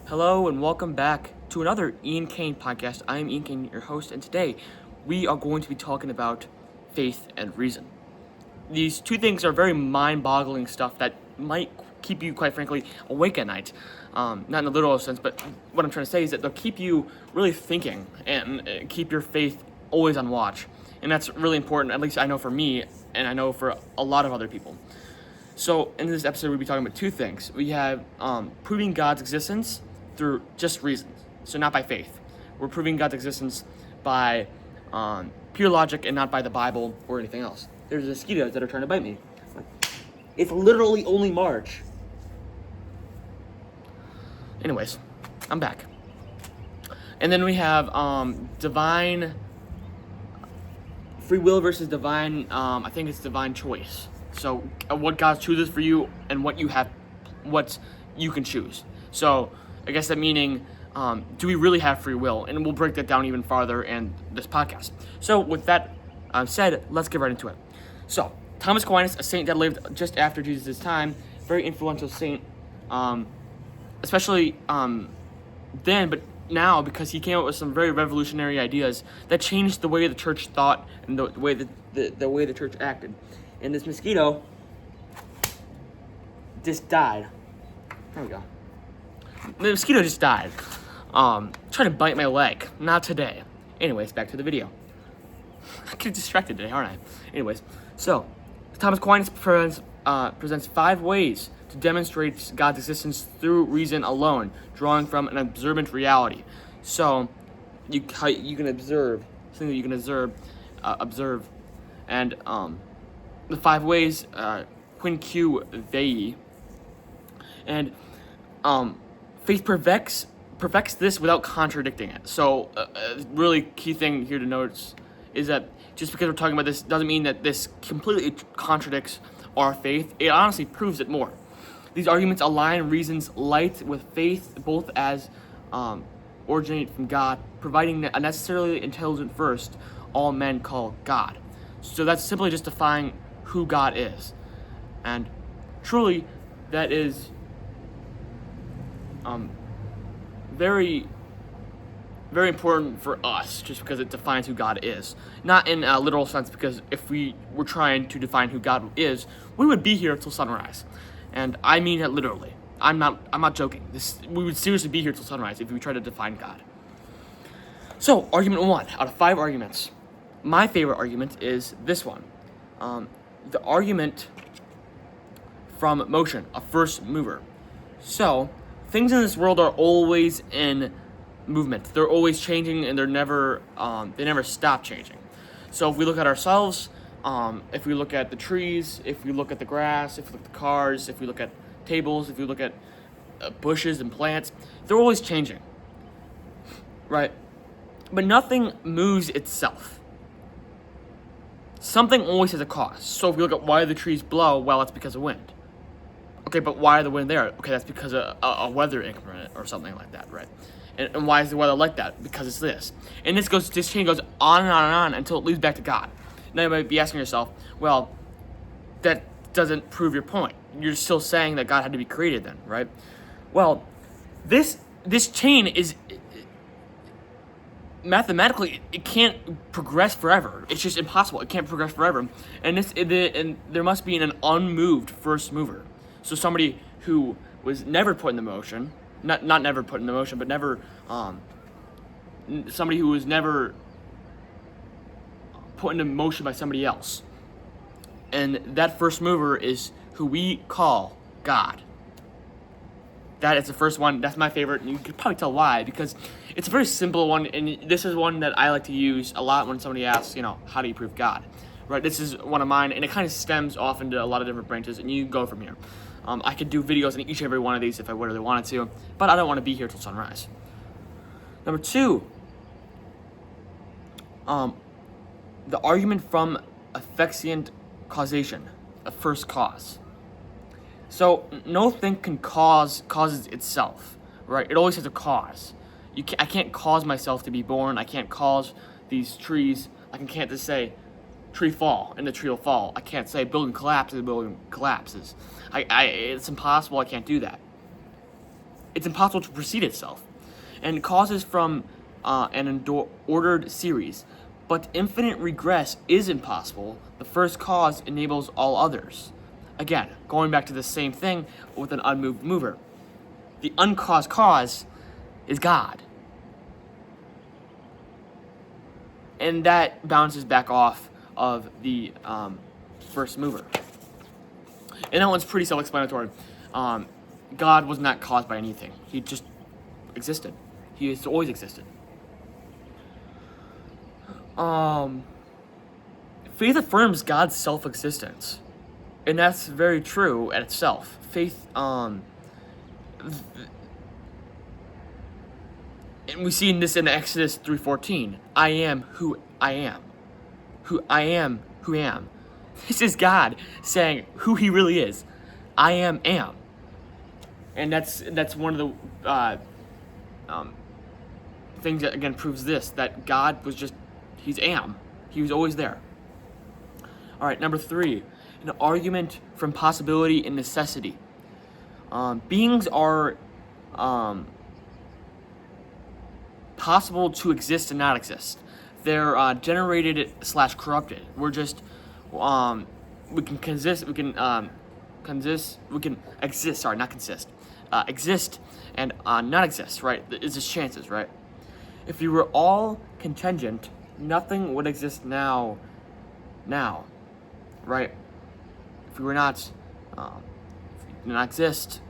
Hello and welcome back to another Ian Kane podcast. I am Ian Kane, your host, and today we are going to be talking about faith and reason. These two things are very mind-boggling stuff that might keep you, quite frankly, awake at night. Not in a literal sense, but what I'm trying to say is that they'll keep you really thinking and keep your faith always on watch. And that's really important, at least I know for me, and I know for a lot of other people. So in this episode, we'll be talking about two things. We have proving God's existence through just reasons, so not by faith. We're proving God's existence by pure logic and not by the Bible or anything else. There's mosquitoes that are trying to bite me. It's literally only March. Anyways, I'm back. And then we have divine free will versus divine, I think it's divine choice. So what God chooses for you and what you can choose. So I guess that meaning, do we really have free will? And we'll break that down even farther in this podcast. So with that said, let's get right into it. So Thomas Aquinas, a saint that lived just after Jesus' time, very influential saint, especially then, but now, because he came up with some very revolutionary ideas that changed the way the church thought and the way the way the church acted. And this mosquito just died. There we go. The mosquito just died. Trying to bite my leg. Not today. Anyways, back to the video. I get distracted today, aren't I? Anyways, so Thomas Aquinas presents 5 ways to demonstrate God's existence through reason alone, drawing from an observant reality. So you can observe something that you can observe, and the 5 ways, quinque vei, and faith perfects this without contradicting it. So really key thing here to note is that just because we're talking about this doesn't mean that this completely contradicts our faith. It honestly proves it more. These arguments align reason's light with faith, both as originate from God, providing a necessarily intelligent first all men call God. So that's simply just defining who God is. And truly, that is very, very important for us, just because it defines who God is. Not in a literal sense, because if we were trying to define who God is, we would be here until sunrise. And I mean it literally. I'm not joking. We would seriously be here till sunrise if we tried to define God. So, argument 1 out of 5 arguments. My favorite argument is this one. The argument from motion, a first mover. So, things in this world are always in movement. They're always changing, and they never stop changing. So if we look at ourselves, if we look at the trees, if we look at the grass, if we look at the cars, if we look at tables, if we look at bushes and plants, they're always changing, right? But nothing moves itself. Something always has a cause. So if we look at why the trees blow, well, that's because of wind. Okay, but why is the wind there? Okay, that's because of a weather increment or something like that, right? And why is the weather like that? Because it's this. And this chain goes on and on and on until it leads back to God. Now you might be asking yourself, well, that doesn't prove your point. You're still saying that God had to be created then, right? Well, this chain is mathematically, it can't progress forever. It's just impossible. It can't progress forever. And there must be an unmoved first mover. So somebody who was never put in the motion, not never put in the motion, but never, somebody who was never put into motion by somebody else. And that first mover is who we call God. That is the first one. That's my favorite, and you can probably tell why, because it's a very simple one, and this is one that I like to use a lot when somebody asks, how do you prove God? Right? This is one of mine, and it kind of stems off into a lot of different branches, and you go from here. I could do videos on each and every one of these if I really wanted to, but I don't want to be here till sunrise. Number 2, the argument from efficient causation, a first cause. So no thing causes itself, right? It always has a cause. I can't cause myself to be born. I can't cause these trees. I can't just say, tree fall, and the tree will fall. I can't say building collapses, the building collapses. It's impossible. I can't do that. it's impossible to precede itself, and causes from an ordered series. But infinite regress is impossible. The first cause enables all others. Again, going back to the same thing with an unmoved mover. The uncaused cause is God. And that bounces back off of the first mover. And that one's pretty self-explanatory. God was not caused by anything. He just existed. He has always existed. Faith affirms God's self-existence. And that's very true at itself. Faith, and we see this in Exodus 3:14. I am who I am. Who I am, who I am. This is God saying who he really is. I am. And that's one of the things that, again, proves this, that God was just, he's am. He was always there. All right, number 3, an argument from possibility and necessity. Beings are possible to exist and not exist. They're generated / corrupted. We're just we can exist and not exist, right? It's just chances, right? If we were all contingent, nothing would exist now, right? If we were not, if we did not exist,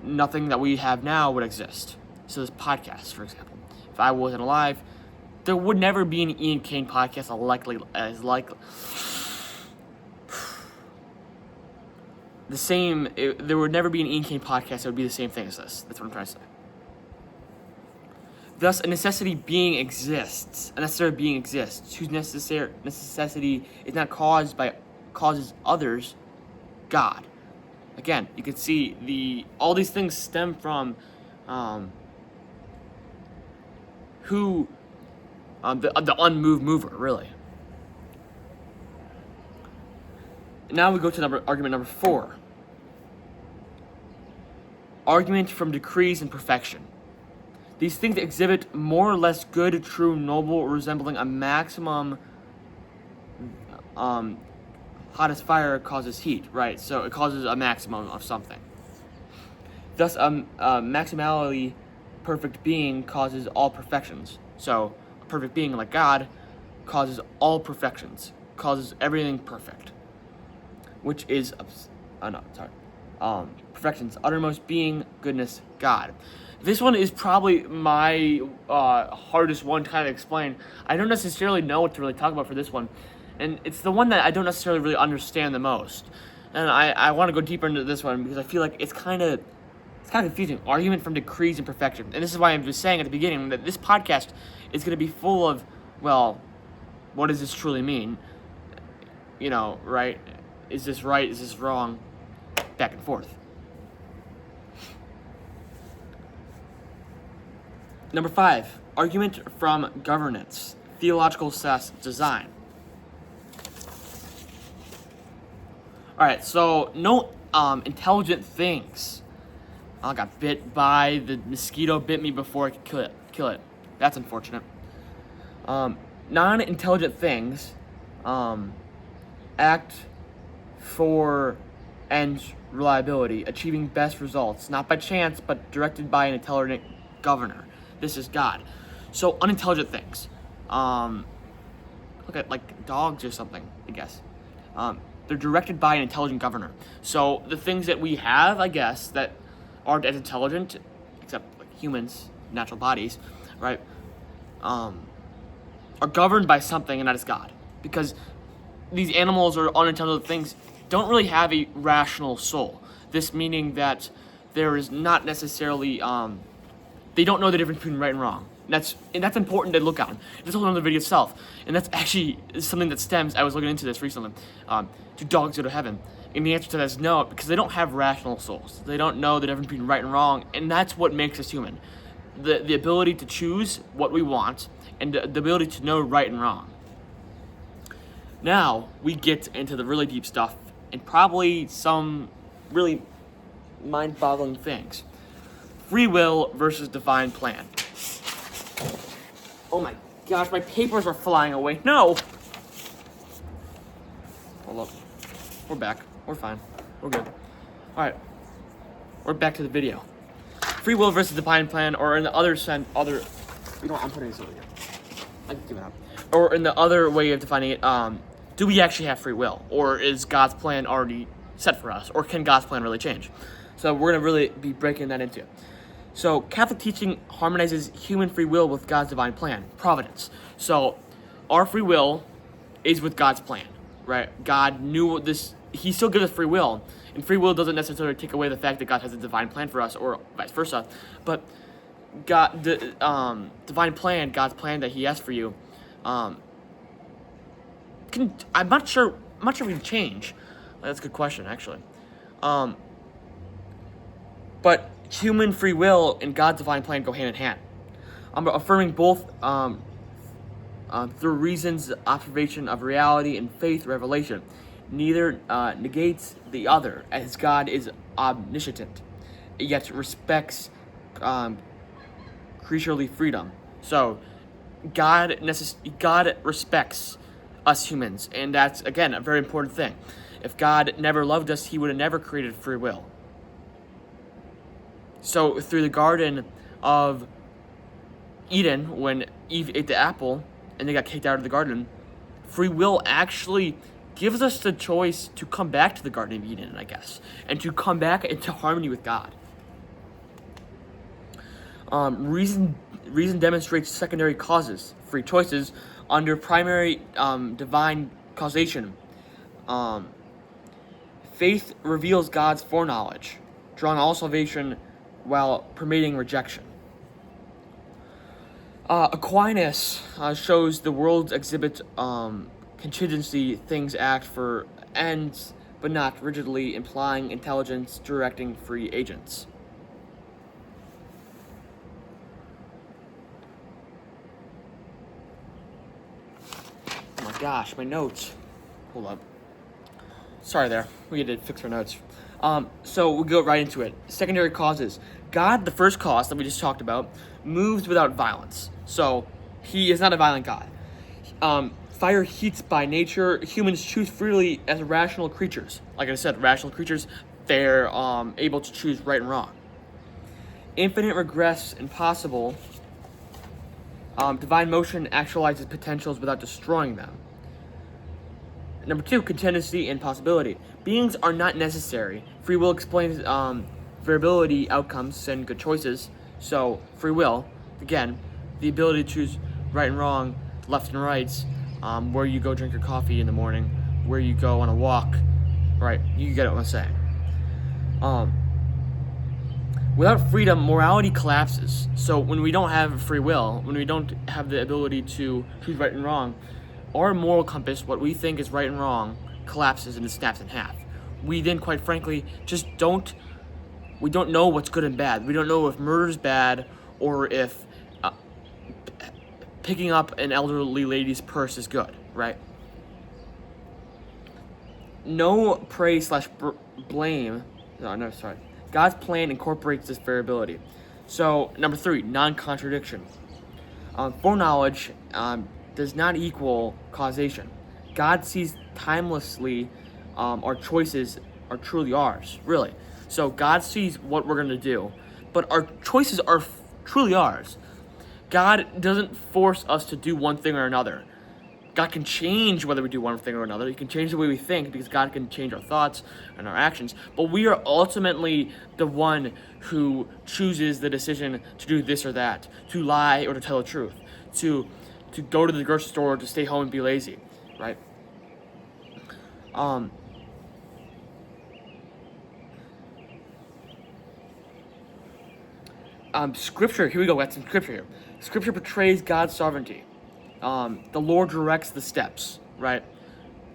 nothing that we have now would exist. So this podcast, for example, if I wasn't alive, there would never be an Ian Kane podcast as likely. There would never be an Ian Kane podcast that would be the same thing as this. That's what I'm trying to say. Thus, a necessary being exists, whose necessity is not causes others, God. Again, you can see all these things stem from the unmoved mover, really. Now we go to argument number 4. Argument from decrees and perfection. These things exhibit more or less good, true, noble, resembling a maximum. Hot as fire causes heat, right? So it causes a maximum of something. Thus, a maximally perfect being causes all perfections. So a perfect being like God causes all perfections, causes everything perfect, which is perfection's uttermost being, goodness, God. This one is probably my hardest one to kind of explain. I don't necessarily know what to really talk about for this one, and it's the one that I don't necessarily really understand the most. And I want to go deeper into this one because I feel like it's kind of confusing. Argument from decrees and perfection. And this is why I'm just saying at the beginning that this podcast is going to be full of, well, what does this truly mean? You know, right? Is this right? Is this wrong? Back and forth. Number 5, argument from governance, theological design. All right, so no intelligent things. I got bit by the mosquito. Bit me before I could kill it. That's unfortunate. Non-intelligent things act for ends reliability, achieving best results, not by chance, but directed by an intelligent governor. This is God. So unintelligent things. Look at like dogs or something, I guess. They're directed by an intelligent governor. So the things that we have, I guess, that aren't as intelligent, except like humans, natural bodies, right, are governed by something and that is God. Because these animals or unintelligent things don't really have a rational soul. This meaning that there is not necessarily, they don't know the difference between right and wrong. And that's important to look on. That's a whole other video itself. And that's actually something that stems, I was looking into this recently, do dogs go to heaven? And the answer to that is no, because they don't have rational souls. They don't know the difference between right and wrong, and that's what makes us human. The ability to choose what we want, and the ability to know right and wrong. Now, we get into the really deep stuff, and probably some really mind-boggling things. free will versus divine plan. Oh my gosh, my papers are flying away. No! Hold up. We're back. We're fine. We're good. Alright. We're back to the video. Free will versus divine plan, or in the other sense, you know what, I'm putting this over here. I can give it up. Or in the other way of defining it, do we actually have free will? Or is God's plan already set for us? Or can God's plan really change? So we're going to really be breaking that into. So Catholic teaching harmonizes human free will with God's divine plan, providence. So our free will is with God's plan, right? God knew this, he still gives us free will. And free will doesn't necessarily take away the fact that God has a divine plan for us, or vice versa. But God, the divine plan, God's plan that he has for you, I'm not sure we can change. That's a good question, actually. But human free will and God's divine plan go hand in hand. I'm affirming both through reason's observation of reality and faith revelation. Neither negates the other, as God is omniscient, yet respects creaturely freedom. So God respects us humans, and that's, again, a very important thing. If God never loved us, he would have never created free will. So through the Garden of Eden, when Eve ate the apple and they got kicked out of the garden, free will actually gives us the choice to come back to the Garden of Eden, I guess, and to come back into harmony with God. Reason demonstrates secondary causes, free choices, under primary divine causation. Faith reveals God's foreknowledge, drawing all salvation while permitting rejection. Aquinas shows the world exhibits contingency, things act for ends, but not rigidly, implying intelligence directing free agents. Oh my gosh, my notes. Hold up. Sorry there. We had to fix our notes. So we'll go right into it. Secondary causes. God, the first cause that we just talked about, moves without violence. So he is not a violent God. Fire heats by nature. Humans choose freely as rational creatures. Like I said, rational creatures, they're able to choose right and wrong. Infinite regress impossible. Divine motion actualizes potentials without destroying them. Number 2, contingency and possibility. Beings are not necessary. Free will explains variability, outcomes, and good choices. So, free will, again, the ability to choose right and wrong, left and right, where you go drink your coffee in the morning, where you go on a walk, right? You get what I'm saying. Without freedom, morality collapses. So when we don't have free will, when we don't have the ability to choose right and wrong, our moral compass, what we think is right and wrong, collapses and it snaps in half. We then, quite frankly, just don't know what's good and bad. We don't know if murder is bad or if picking up an elderly lady's purse is good, right? No praise / blame. No, sorry. God's plan incorporates this variability. So, number 3, non-contradiction. Foreknowledge does not equal causation. God sees timelessly our choices are truly ours, really. So God sees what we're going to do, but our choices are truly ours. God doesn't force us to do one thing or another. God can change whether we do one thing or another. He can change the way we think because God can change our thoughts and our actions. But we are ultimately the one who chooses the decision to do this or that, to lie or to tell the truth, to go to the grocery store, to stay home and be lazy, right? Scripture, here we go, we got some scripture here. Scripture portrays God's sovereignty. The Lord directs the steps, right?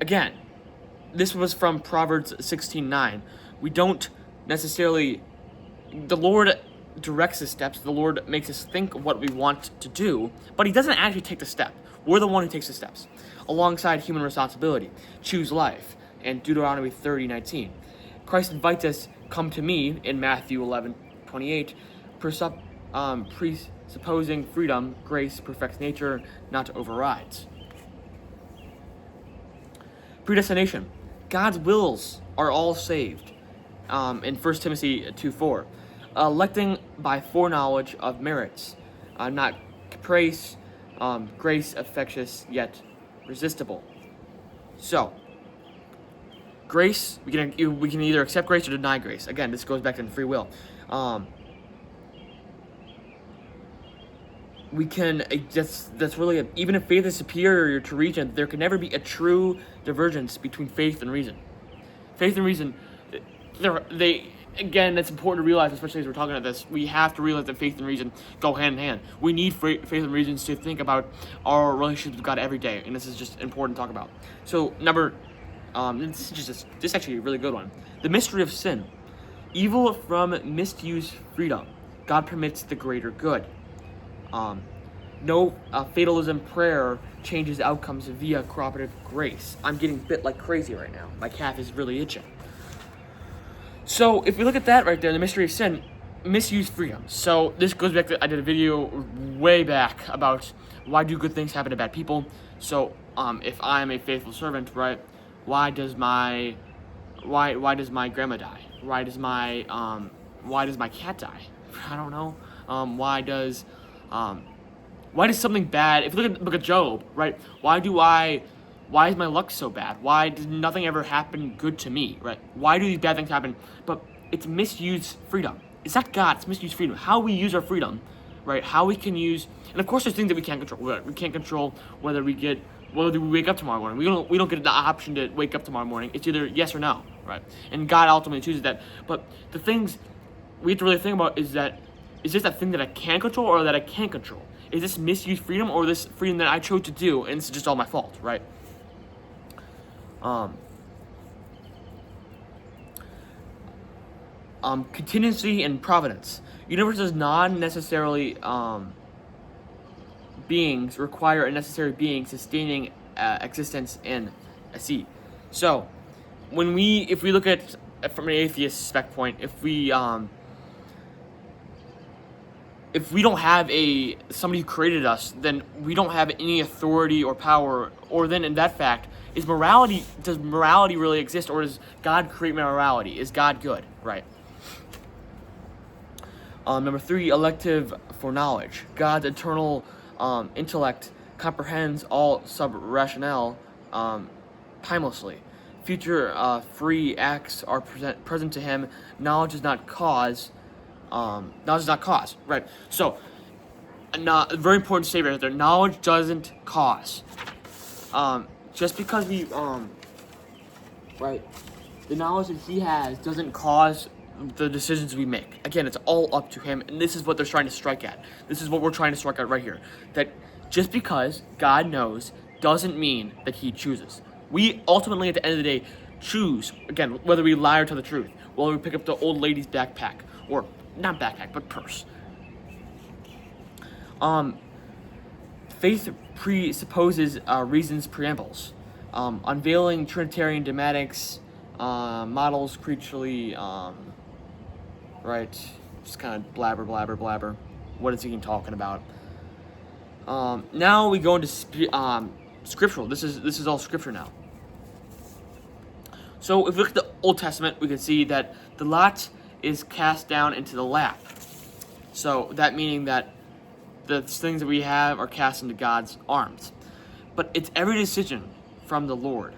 Again, this was from Proverbs 16:9. We don't necessarily, the Lord directs the steps, the Lord makes us think what we want to do, but he doesn't actually take the step. We're the one who takes the steps, alongside human responsibility. Choose life, and Deuteronomy 30:19. Christ invites us, come to me, in Matthew 11:28. presupposing freedom, grace perfects nature, not overrides. Predestination. God's wills are all saved. In 1 Timothy 2:4. Electing by foreknowledge of merits, not caprice, grace affectious yet resistible. So, grace, we can either accept grace or deny grace. Again, this goes back to free will. We can, that's really, even if faith is superior to reason, there can never be a true divergence between faith and reason. Faith and reason, again, it's important to realize, especially as we're talking about this, we have to realize that faith and reason go hand in hand. We need faith and reason to think about our relationship with God every day, and this is just important to talk about. So, this is actually a really good one. The mystery of sin. Evil from misused freedom. God permits the greater good. No fatalism prayer changes outcomes via cooperative grace. I'm getting bit like crazy right now. My calf is really itching. So if we look at that right there, the mystery of sin, misused freedom. So this goes back to, I did a video way back about why do good things happen to bad people. So if I'm a faithful servant, right, why does my grandma die? Why does my cat die? I don't know. Why does something bad, if you look at the book of Job, right, why is my luck so bad? Why does nothing ever happen good to me, right? Why do these bad things happen? But it's misused freedom. It's not God, it's misused freedom. How we use our freedom, right? How we can use, and of course there's things that we can't control. We can't control whether we wake up tomorrow morning. We don't get the option to wake up tomorrow morning. It's either yes or no, right? And God ultimately chooses that. But the things we have to really think about is this that thing that I can control or that I can't control? Is this misused freedom or this freedom that I chose to do and it's just all my fault, right? Contingency and providence. Universe does not necessarily beings require a necessary being sustaining existence in a seed. So, if we look at from an atheist spec point, if we don't have somebody who created us, then we don't have any authority or power. Or then in that fact, does morality really exist, or does God create morality? Is God good, right? Number 3, elective foreknowledge. God's eternal intellect comprehends all sub-rationale timelessly. Future free acts are present to him. Knowledge is not cause. Right? So, very important statement right there. Knowledge doesn't cause. Just because right, the knowledge that he has doesn't cause the decisions we make. Again, it's all up to him, and this is what they're trying to strike at. This is what we're trying to strike at right here. That just because God knows doesn't mean that he chooses. We ultimately, at the end of the day, choose, again, whether we lie or tell the truth, whether we pick up the old lady's backpack, or not backpack, but purse. Faith presupposes reason's preambles. Unveiling Trinitarian dogmatics, models creaturely, right, just kind of blabber. What is he even talking about? Now we go into scriptural. This is all scripture now. So if we look at the Old Testament, we can see that the lot is cast down into the lap. So that meaning that the things that we have are cast into God's arms. But it's every decision from the Lord,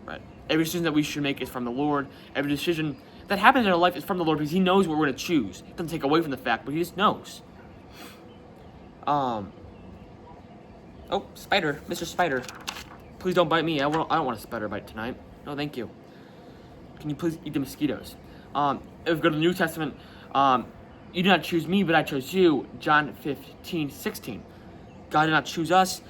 right? Every decision that we should make is from the Lord. Every decision that happens in our life is from the Lord, because he knows what we're going to choose. He doesn't take away from the fact, but he just knows. Oh, spider, Mr. Spider. Please don't bite me. I don't want a spider bite tonight. No, thank you. Can you please eat the mosquitoes? If we go to the New Testament, you did not choose me, but I chose you. John 15:16. God did not choose us.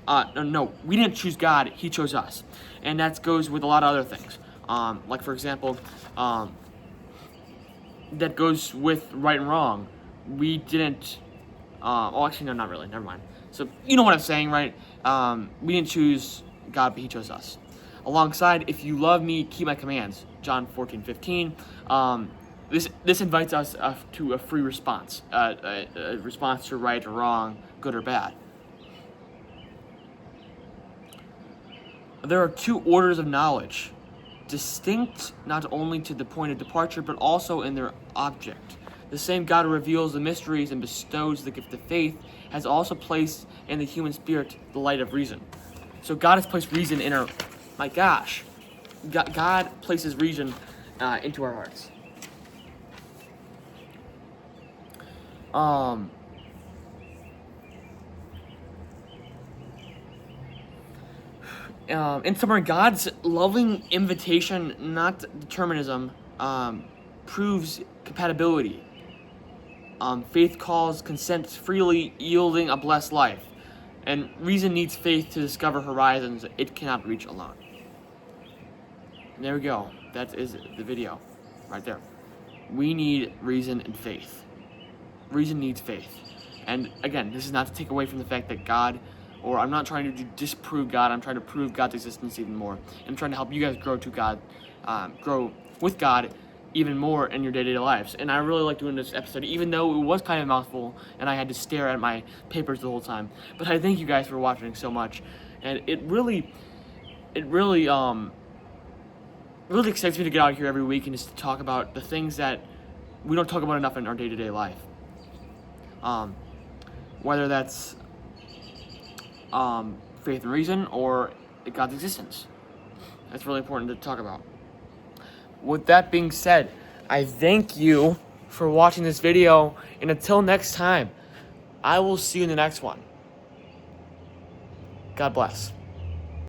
No, we didn't choose God. He chose us. And that goes with a lot of other things. Like, for example, that goes with right and wrong. We didn't... actually, no, not really. Never mind. So, you know what I'm saying, right? We didn't choose God, but he chose us. Alongside, if you love me, keep my commands. John 14:15. This invites us to a free response, a response to right or wrong, good or bad. There are two orders of knowledge, distinct not only to the point of departure, but also in their object. The same God who reveals the mysteries and bestows the gift of faith has also placed in the human spirit the light of reason. So God has placed reason in our... My gosh. God places reason into our hearts. In summary, God's loving invitation, not determinism, proves compatibility. Faith calls consent freely, yielding a blessed life. And reason needs faith to discover horizons it cannot reach alone. And there we go. That is the video right there. We need reason and faith. Reason needs faith. And again, this is not to take away from the fact that God, or I'm not trying to disprove God, I'm trying to prove God's existence even more. I'm trying to help you guys grow to God, grow with God even more in your day-to-day lives. And I really like doing this episode, even though it was kind of a mouthful and I had to stare at my papers the whole time. But I thank you guys for watching so much. And it really excites me to get out here every week and just to talk about the things that we don't talk about enough in our day-to-day life. Whether that's faith and reason or God's existence. That's really important to talk about. With that being said, I thank you for watching this video, and until next time, I will see you in the next one. God bless.